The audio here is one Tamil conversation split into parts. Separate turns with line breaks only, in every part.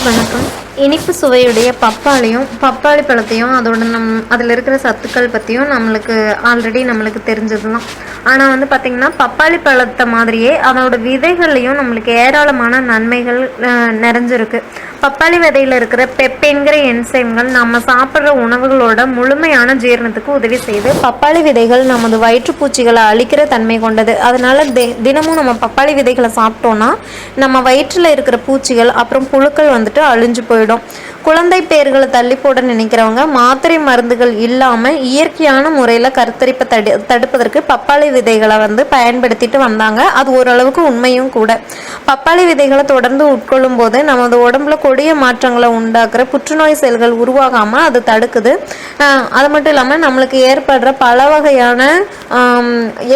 வணக்கம். இனிப்பு சுவையுடைய பப்பாளி பழத்தையும் அதில் இருக்கிற சத்துக்கள் பற்றியும் நம்மளுக்கு தெரிஞ்சது தான். ஆனால் வந்து பார்த்திங்கன்னா பப்பாளி பழத்தை மாதிரியே அதோட விதைகள்லையும் நம்மளுக்கு ஏராளமான நன்மைகள் நிறைஞ்சிருக்கு. பப்பாளி விதையில் இருக்கிற பெப்பைன்கிற என்சைம்கள் நம்ம சாப்பிட்ற உணவுகளோட முழுமையான ஜீரணத்துக்கு உதவி செய்யுது. பப்பாளி விதைகள் நமது வயிற்றுப்பூச்சிகளை அழிக்கிற தன்மை கொண்டது. அதனால் தினமும் நம்ம பப்பாளி விதைகளை சாப்பிட்டோன்னா நம்ம வயிற்றில் இருக்கிற பூச்சிகள் அப்புறம் புழுக்கள் வந்துட்டு அழிஞ்சு போயிடும். குழந்தை பேர்களை தள்ளி போட நினைக்கிறவங்க மாத்திரை மருந்துகள் இல்லாமல் இயற்கையான முறையில் கருத்தரிப்பை தடுப்பதற்கு பப்பாளி விதைகளை பயன்படுத்திட்டு வந்தாங்க. அது ஓரளவுக்கு உண்மையும் கூட. பப்பாளி விதைகளை தொடர்ந்து உட்கொள்ளும் போது நமது உடம்புல கொடிய மாற்றங்களை உண்டாக்குற புற்றுநோய் செல்கள் உருவாகாமல் அது தடுக்குது. அது மட்டும் இல்லாமல் நம்மளுக்கு ஏற்படுற பல வகையான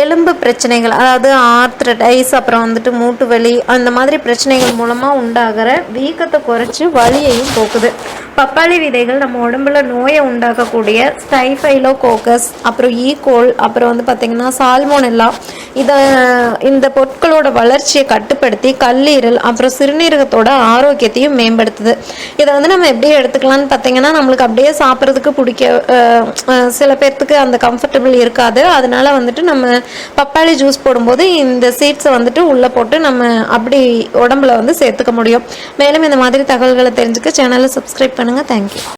எலும்பு பிரச்சனைகள், அதாவது ஆர்த்ரடைஸ், அப்புறம் மூட்டு வலி, அந்த மாதிரி பிரச்சனைகள் மூலமாக உண்டாகிற வீக்கத்தை குறைச்சி வலியையும் போக்குது. பப்பாளி விதைகள் நம்ம உடம்புல நோயை உண்டாக்கக்கூடிய ஸ்டைஃபைலோகோக்கஸ், அப்புறம் ஈகோல், அப்புறம் பார்த்திங்கன்னா சால்மோனெல்லா, இந்த பொருட்களோட வளர்ச்சியை கட்டுப்படுத்தி கல்லீரல் அப்புறம் சிறுநீரகத்தோட ஆரோக்கியத்தையும் மேம்படுத்துது. இதை நம்ம எப்படி எடுத்துக்கலாம்னு பார்த்திங்கன்னா, நம்மளுக்கு அப்படியே சாப்பிட்றதுக்கு சில பேர்த்துக்கு அந்த கம்ஃபர்டபுள் இருக்காது. அதனால நம்ம பப்பாளி ஜூஸ் போடும்போது இந்த சீட்ஸை உள்ளே போட்டு நம்ம அப்படி உடம்புல சேர்த்துக்க முடியும். மேலும் இந்த மாதிரி தகவல்களை தெரிஞ்சுக்க சேனலை சப்ஸ்கிரைப் பண்ணுங்கள். தேங்க்யூ.